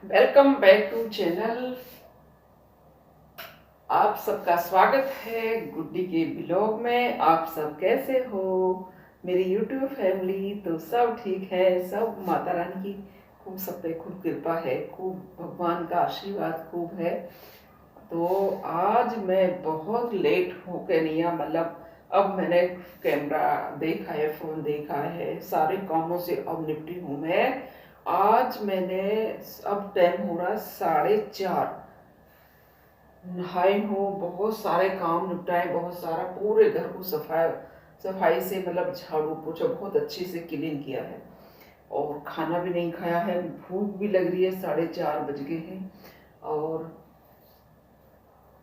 Welcome back to channel. आप सबका स्वागत है गुड्डी के ब्लॉग में। आप सब कैसे हो? मेरी यूट्यूब फैमिली तो सब ठीक है। सब माता रानी की खूब सब पे खूब कृपा है, खूब भगवान का आशीर्वाद खूब है। तो आज मैं बहुत लेट हो के नहीं आ, मतलब अब मैंने कैमरा देखा है, फ़ोन देखा है, सारे कामों से अब निपटी हूँ मैं। आज मैंने, अब टाइम हो रहा 4:30, नहाई हूँ, बहुत सारे काम निपटाए, बहुत सारा पूरे घर को सफाई सफाई से मतलब झाड़ू पोछा बहुत अच्छे से क्लीन किया है। और खाना भी नहीं खाया है, भूख भी लग रही है, 4:30 बज गए हैं। और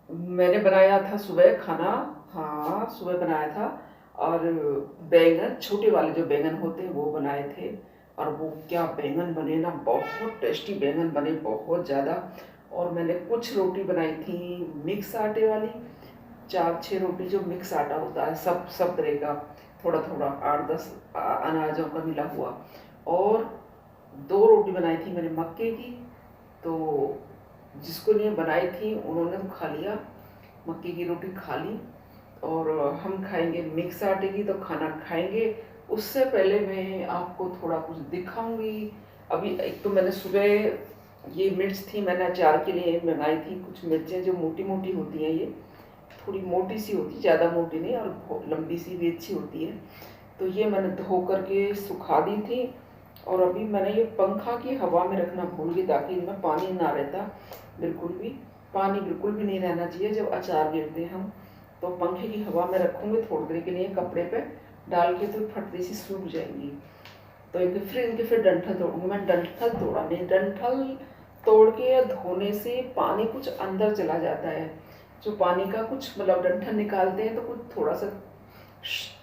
मैंने बनाया था सुबह खाना। हाँ, सुबह बनाया था। और बैंगन, छोटे वाले जो बैंगन होते हैं वो बनाए थे। और वो क्या बैंगन बने ना, बहुत टेस्टी बैंगन बने, बहुत ज़्यादा। और मैंने कुछ रोटी बनाई थी मिक्स आटे वाली, 4-6 रोटी जो मिक्स आटा होता है, सब सब तरह का, थोड़ा थोड़ा 8-10 अनाजों का मिला हुआ। और 2 रोटी बनाई थी मैंने मक्के की। तो जिसको लिए बनाई थी उन्होंने तो खा लिया, मक्के की रोटी खा ली। और हम खाएंगे मिक्स आटे की, तो खाना खाएंगे। उससे पहले मैं आपको थोड़ा कुछ दिखाऊंगी। अभी एक तो मैंने सुबह ये मिर्च थी, मैंने अचार के लिए मंगाई थी कुछ मिर्चें जो मोटी मोटी होती हैं, ये थोड़ी मोटी सी होती, ज़्यादा मोटी नहीं, और लंबी सी भी अच्छी होती है। तो ये मैंने धो करके सुखा दी थी। और अभी मैंने ये पंखा की हवा में रखना भूल गई, ताकि इनमें पानी ना रहता बिल्कुल भी। पानी बिल्कुल भी नहीं रहना चाहिए जब अचार गिरते हैं हम। तो पंखे की हवा में रखूँगी थोड़ी देर के लिए, कपड़े पे डाल के, तो फटती सी सूख जाएंगी। तो इनके फिर डंठल तोड़ूंगी। मैं डंठल तोड़ा नहीं, डंठल तोड़ के धोने से पानी कुछ अंदर चला जाता है। जो पानी का कुछ मतलब डंठल निकालते हैं तो कुछ थोड़ा सा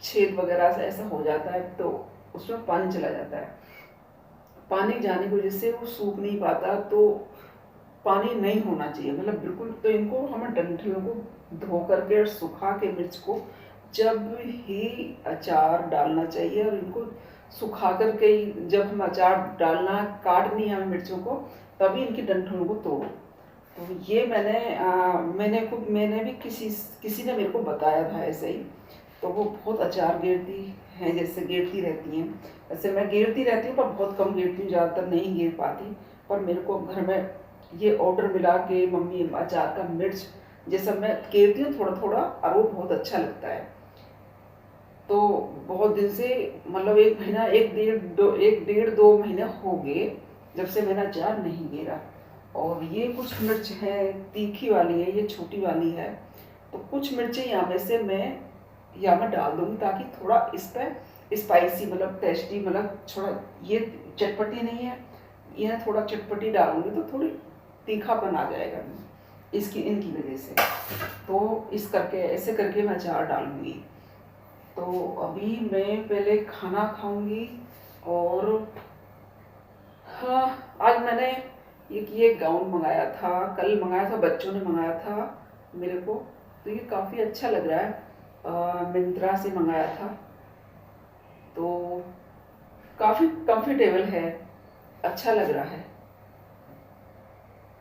छेद वगैरह से ऐसा हो जाता है, तो उसमें पानी चला जाता है। पानी जाने की वजह से वो सूख नहीं पाता। तो पानी नहीं होना चाहिए मतलब बिल्कुल। तो इनको हमें डंठलों को धो करके और सुखा के मिर्च को जब ही अचार डालना चाहिए। और इनको सुखा करके ही जब हम अचार डालना, काटनी है हमें मिर्चों को, तभी इनकी डंठलों को तोड़ो। तो ये मैंने भी किसी किसी ने मेरे को बताया था ऐसे ही। तो वो बहुत अचार गिरती हैं, जैसे गिरती रहती हैं। वैसे मैं गिरती रहती हूँ पर बहुत कम गिरती हूँ, ज़्यादातर नहीं गिर पाती। पर मेरे को घर में ये ऑर्डर मिला के मम्मी अचार का मिर्च जैसा मैं गिरती हूँ थोड़ा थोड़ा, और वो बहुत अच्छा लगता है। तो बहुत दिन से, मतलब 1 महीना, 1 डेढ़ 2 महीने हो गए जब से मैंने अचार नहीं गिरा। और ये कुछ मिर्च है, तीखी वाली है, ये छोटी वाली है। तो कुछ मिर्चें यहाँ मैं डाल दूंगी, ताकि थोड़ा इस पर स्पाइसी, मतलब टेस्टी, मतलब थोड़ा ये चटपटी नहीं है, ये थोड़ा चटपटी डालूंगी तो थोड़ी तीखापन आ जाएगा इसकी, इनकी वजह से। तो इस करके ऐसे करके मैं अचार डालूंगी। तो अभी मैं पहले खाना खाऊंगी। और हाँ, आज मैंने ये गाउन मंगाया था, कल मंगाया था, बच्चों ने मंगाया था मेरे को। तो ये काफ़ी अच्छा लग रहा है, मिंत्रा से मंगाया था। तो काफ़ी कंफर्टेबल है, अच्छा लग रहा है।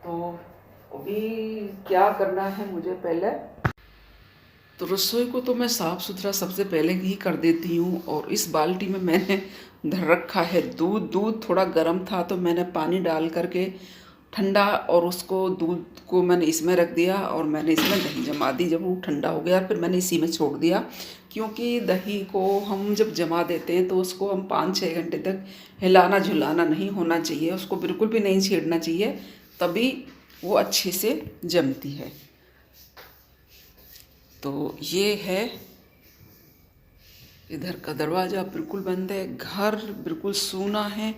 तो अभी क्या करना है मुझे पहले, तो रसोई को तो मैं साफ़ सुथरा सबसे पहले ही कर देती हूँ। और इस बाल्टी में मैंने धर रखा है दूध। दूध थोड़ा गर्म था तो मैंने पानी डाल करके ठंडा, और उसको दूध को मैंने इसमें रख दिया, और मैंने इसमें दही जमा दी। जब वो ठंडा हो गया फिर मैंने इसी में छोड़ दिया, क्योंकि दही को हम जब जमा देते हैं तो उसको हम 5-6 घंटे तक हिलाना झुलाना नहीं होना चाहिए, उसको बिल्कुल भी नहीं छेड़ना चाहिए, तभी वो अच्छे से जमती है। तो ये है, इधर का दरवाज़ा बिल्कुल बंद है, घर बिल्कुल सूना है।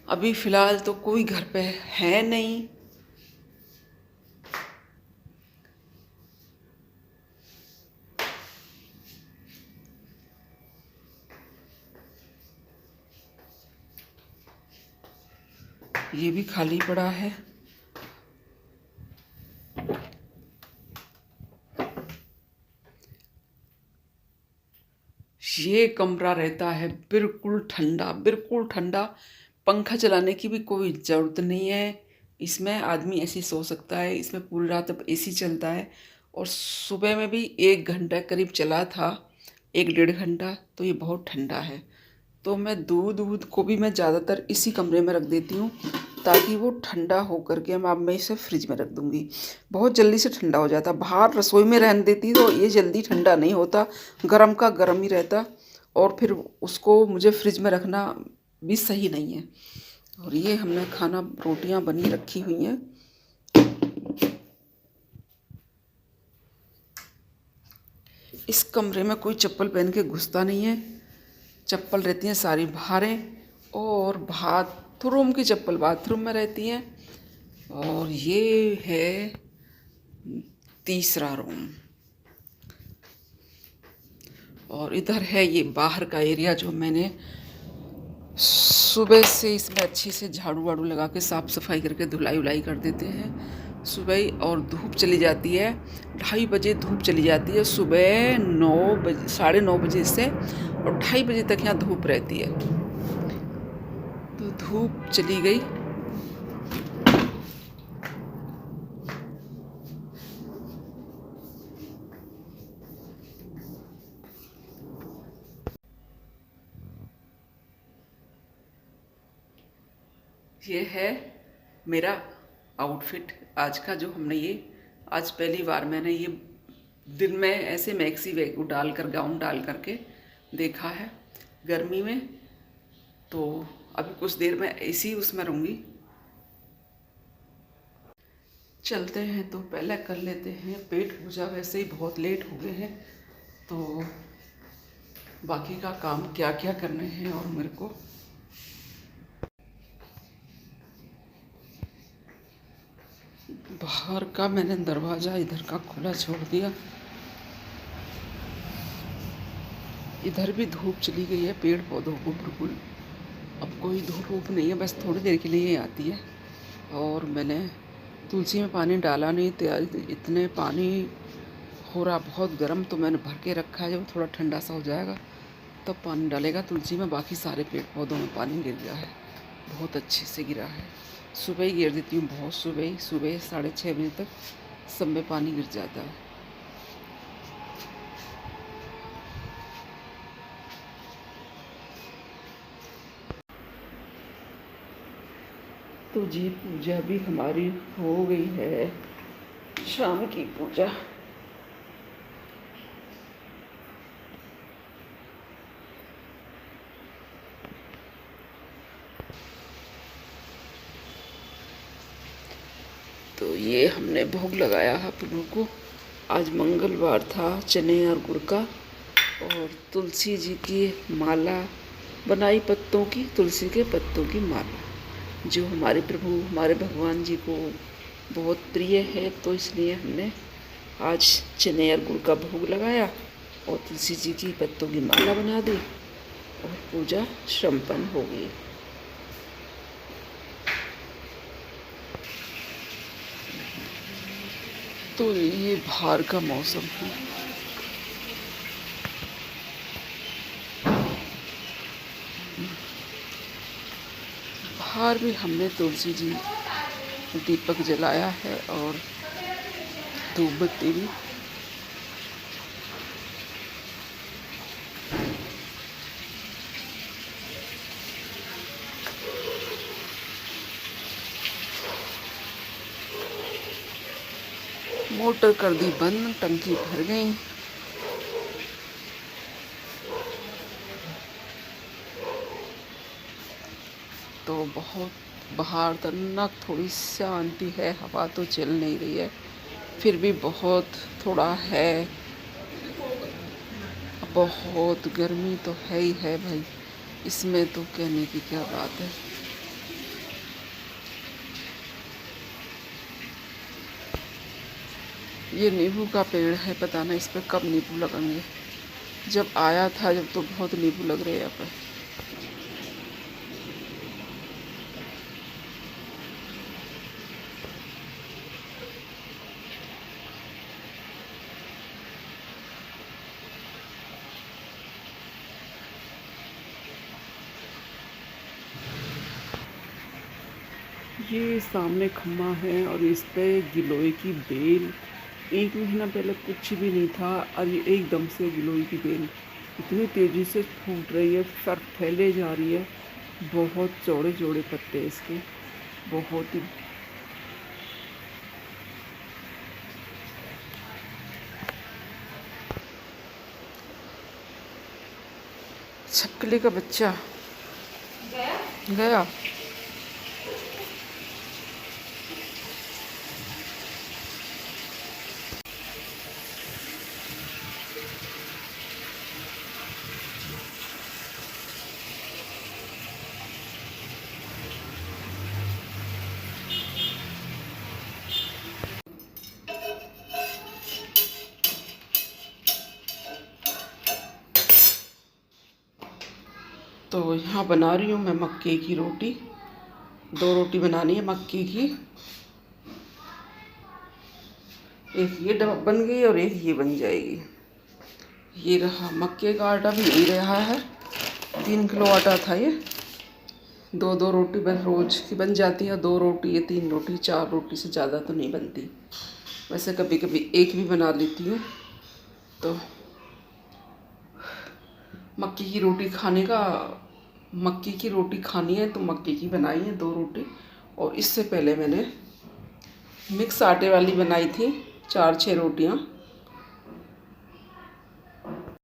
अभी फ़िलहाल तो कोई घर पे है नहीं। ये भी खाली पड़ा है। ये कमरा रहता है बिल्कुल ठंडा, बिल्कुल ठंडा। पंखा चलाने की भी कोई ज़रूरत नहीं है। इसमें आदमी ऐसे ही सो सकता है। इसमें पूरी रात अब एसी चलता है और सुबह में भी 1 घंटा करीब चला था, 1 डेढ़ घंटा, तो ये बहुत ठंडा है। तो मैं दूध वूध को भी मैं ज़्यादातर इसी कमरे में रख देती हूँ ताकि वो ठंडा हो करके अब मैं इसे फ्रिज में रख दूँगी। बहुत जल्दी से ठंडा हो जाता। बाहर रसोई में रहने देती तो ये जल्दी ठंडा नहीं होता, गर्म का गर्म ही रहता और फिर उसको मुझे फ्रिज में रखना भी सही नहीं है। और ये हमने खाना रोटियां बनी रखी हुई हैं। इस कमरे में कोई चप्पल पहन के घुसता नहीं है, चप्पल रहती हैं सारी बाहर और बाथरूम की चप्पल बाथरूम में रहती हैं। और ये है तीसरा रूम और इधर है ये बाहर का एरिया जो मैंने सुबह से इसमें अच्छे से झाड़ू वाड़ू लगा के साफ़ सफाई करके धुलाई उलाई कर देते हैं सुबह। और धूप चली जाती है 2:30 बजे, धूप चली जाती है सुबह 9 बजे, 9:30 बजे से और 2:30 बजे तक यहाँ धूप रहती है। तो धूप चली गई। ये है मेरा आउटफिट आज का, जो हमने ये आज पहली बार मैंने ये दिन में ऐसे मैक्सी वेग डाल कर, गाउन डाल करके देखा है गर्मी में। तो अभी कुछ देर में इसी उसमें रहूँगी। चलते हैं तो पहले कर लेते हैं पेट पूजा। वैसे ही बहुत लेट हो गए हैं तो बाकी का काम क्या क्या करने हैं और मेरे को बाहर का मैंने दरवाज़ा इधर का खुला छोड़ दिया। इधर भी धूप चली गई है पेड़ पौधों को बिल्कुल। अब कोई धूप नहीं है, बस थोड़ी देर के लिए आती है। और मैंने तुलसी में पानी डाला नहीं, तो इतने पानी हो रहा बहुत गर्म, तो मैंने भर के रखा है। जब थोड़ा ठंडा सा हो जाएगा तब पानी डालेगा तुलसी में। बाकी सारे पेड़ पौधों में पानी गिर गया है, बहुत अच्छे से गिरा है। सुबह ही गिर देती हूँ, बहुत सुबह 6:30 बजे तक सब में पानी गिर जाता है। तो जी पूजा भी हमारी हो गई है, शाम की पूजा। तो ये हमने भोग लगाया है प्रभु को। आज मंगलवार था, चने और गुड़ का। और तुलसी जी की माला बनाई, पत्तों की, तुलसी के पत्तों की माला, जो हमारे प्रभु, हमारे भगवान जी को बहुत प्रिय है। तो इसलिए हमने आज चने और गुड़ का भोग लगाया और तुलसी जी की पत्तों की माला बना दी और पूजा संपन्न हो गई। तो ये बाहर का मौसम है। बाहर भी हमने तुलसी जी दीपक जलाया है और धूप बत्ती भी। मोटर कर दी बंद, टंकी भर गई। तो बहुत बाहर तक थोड़ी शांति है, हवा तो चल नहीं रही है, फिर भी बहुत थोड़ा है। बहुत गर्मी तो है ही है भाई, इसमें तो कहने की क्या बात है। ये नींबू का पेड़ है, पता नहीं इस पर कब नींबू लगेंगे। जब आया था जब तो बहुत नींबू लग रहे हैं यहाँ पर। ये सामने खम्मा है और इस पे गिलोय की बेल, 1 महीना पहले कुछ भी नहीं था और ये एकदम से गिलोय की बेल इतनी तेज़ी से फूट रही है, सर फैले जा रही है। बहुत चौड़े चौड़े पत्ते हैं इसके, बहुत ही। छपकली का बच्चा गया। तो यहाँ बना रही हूँ मैं मक्के की रोटी। 2 रोटी बनानी है मक्के की, एक ये बन गई और एक ये बन जाएगी। ये रहा मक्के का आटा भी नहीं रहा है, 3 किलो आटा था ये। 2 रोटी बस रोज की बन जाती है, 2 रोटी या 3 रोटी, 4 रोटी से ज़्यादा तो नहीं बनती। वैसे कभी कभी एक भी बना लेती हूँ। तो मक्के की रोटी खानी है तो मक्के की बनाई है 2 रोटी। और इससे पहले मैंने मिक्स आटे वाली बनाई थी 4-6 रोटियाँ,